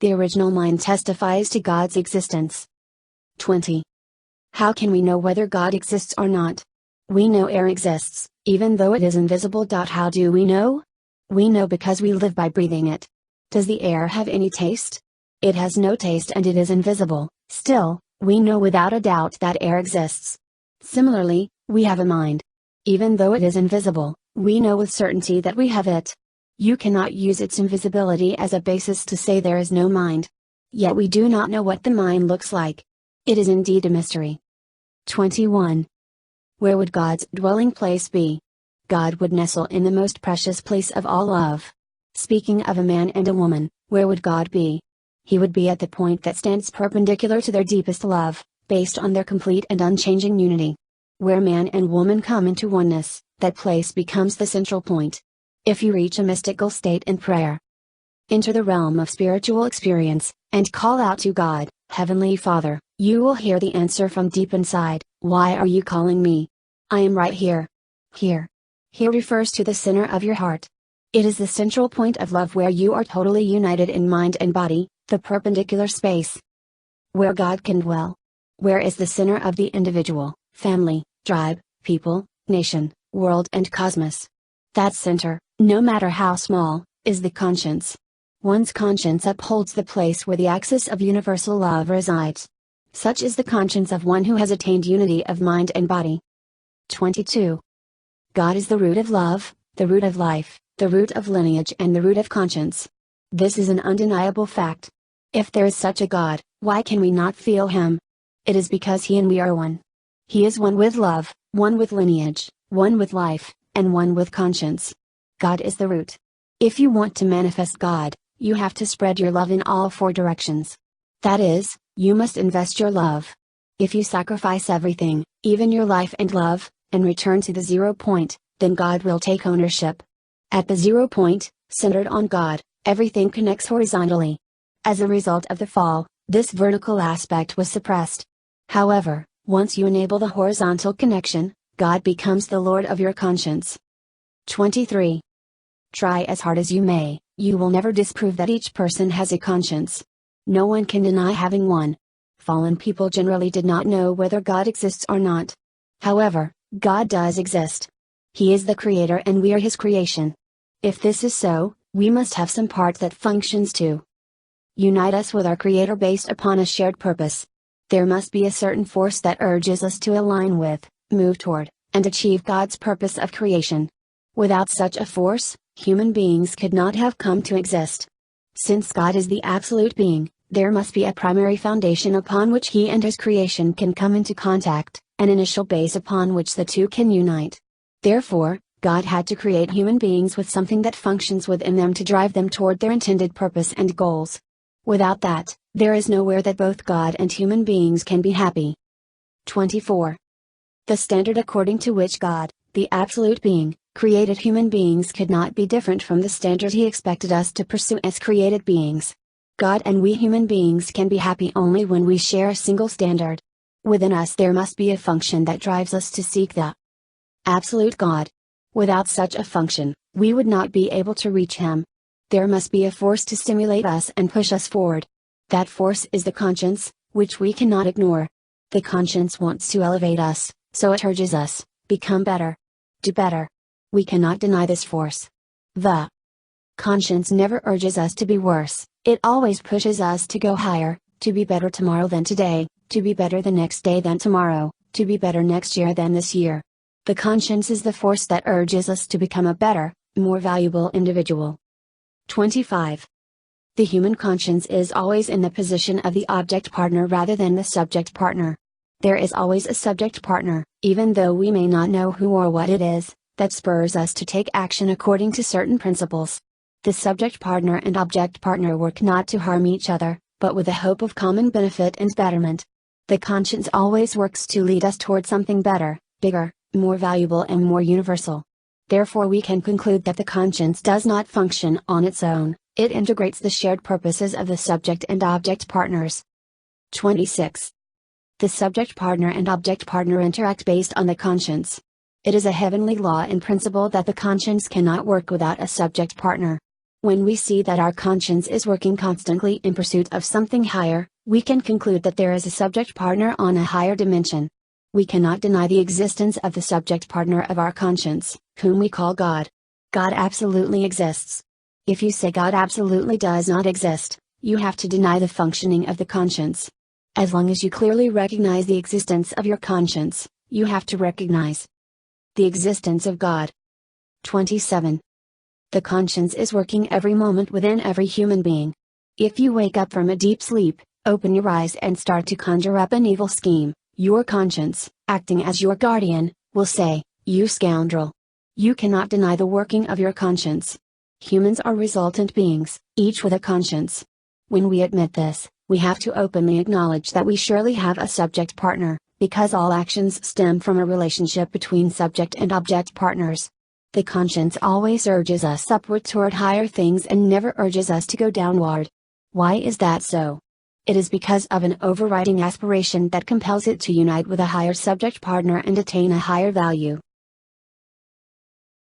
The original mind testifies to God's existence. 20. How can we know whether God exists or not? We know air exists, even though it is invisible. How do we know? We know because we live by breathing it. Does the air have any taste? It has no taste and it is invisible. Still, we know without a doubt that air exists. Similarly, we have a mind. Even though it is invisible, we know with certainty that we have it. You cannot use its invisibility as a basis to say there is no mind. Yet we do not know what the mind looks like. It is indeed a mystery. 21. Where would God's dwelling place be? God would nestle in the most precious place of all love. Speaking of a man and a woman, where would God be? He would be at the point that stands perpendicular to their deepest love, based on their complete and unchanging unity. Where man and woman come into oneness, that place becomes the central point. If you reach a mystical state in prayer, enter the realm of spiritual experience, and call out to God, Heavenly Father, you will hear the answer from deep inside, why are you calling me? I am right here. Here. Here refers to the center of your heart. It is the central point of love where you are totally united in mind and body, the perpendicular space where God can dwell. Where is the center of the individual, family, tribe, people, nation, world and cosmos? That center, no matter how small, is the conscience. One's conscience upholds the place where the axis of universal love resides. Such is the conscience of one who has attained unity of mind and body. 22. God is the root of love, the root of life, the root of lineage and the root of conscience. This is an undeniable fact. If there is such a God, why can we not feel Him? It is because He and we are one. He is one with love, one with lineage, one with life, and one with conscience. God is the root. If you want to manifest God, you have to spread your love in all four directions. That is, you must invest your love. If you sacrifice everything, even your life and love, and return to the 0 point, then God will take ownership. At the 0 point, centered on God, everything connects horizontally. As a result of the fall, this vertical aspect was suppressed. However, once you enable the horizontal connection, God becomes the Lord of your conscience. 23. Try as hard as you may, you will never disprove that each person has a conscience. No one can deny having one. Fallen people generally did not know whether God exists or not. However, God does exist. He is the Creator and we are His creation. If this is so, we must have some part that functions to unite us with our Creator based upon a shared purpose. There must be a certain force that urges us to align with, move toward, and achieve God's purpose of creation. Without such a force, human beings could not have come to exist. Since God is the absolute being, there must be a primary foundation upon which He and His creation can come into contact, an initial base upon which the two can unite. Therefore, God had to create human beings with something that functions within them to drive them toward their intended purpose and goals. Without that, there is nowhere that both God and human beings can be happy. 24. The standard according to which God, the absolute being, created human beings could not be different from the standard He expected us to pursue as created beings. God and we human beings can be happy only when we share a single standard. Within us there must be a function that drives us to seek the absolute God. Without such a function, we would not be able to reach Him. There must be a force to stimulate us and push us forward. That force is the conscience, which we cannot ignore. The conscience wants to elevate us, so it urges us, become better. Do better. We cannot deny this force. The conscience never urges us to be worse, it always pushes us to go higher, to be better tomorrow than today, to be better the next day than tomorrow, to be better next year than this year. The conscience is the force that urges us to become a better, more valuable individual. 25. The human conscience is always in the position of the object partner rather than the subject partner. There is always a subject partner, even though we may not know who or what it is, that spurs us to take action according to certain principles. The subject partner and object partner work not to harm each other, but with the hope of common benefit and betterment. The conscience always works to lead us toward something better, bigger, more valuable and more universal. Therefore we can conclude that the conscience does not function on its own, it integrates the shared purposes of the subject and object partners. 26. The subject partner and object partner interact based on the conscience. It is a heavenly law and principle that the conscience cannot work without a subject partner. When we see that our conscience is working constantly in pursuit of something higher, we can conclude that there is a subject partner on a higher dimension. We cannot deny the existence of the subject partner of our conscience, whom we call God. God absolutely exists. If you say God absolutely does not exist, you have to deny the functioning of the conscience. As long as you clearly recognize the existence of your conscience, you have to recognize the existence of God. 27. The conscience is working every moment within every human being. If you wake up from a deep sleep, open your eyes and start to conjure up an evil scheme, your conscience, acting as your guardian, will say, "You scoundrel! You cannot deny the working of your conscience." Humans are resultant beings, each with a conscience. When we admit this, we have to openly acknowledge that we surely have a subject partner, because all actions stem from a relationship between subject and object partners. The conscience always urges us upward toward higher things and never urges us to go downward. Why is that so? It is because of an overriding aspiration that compels it to unite with a higher subject partner and attain a higher value.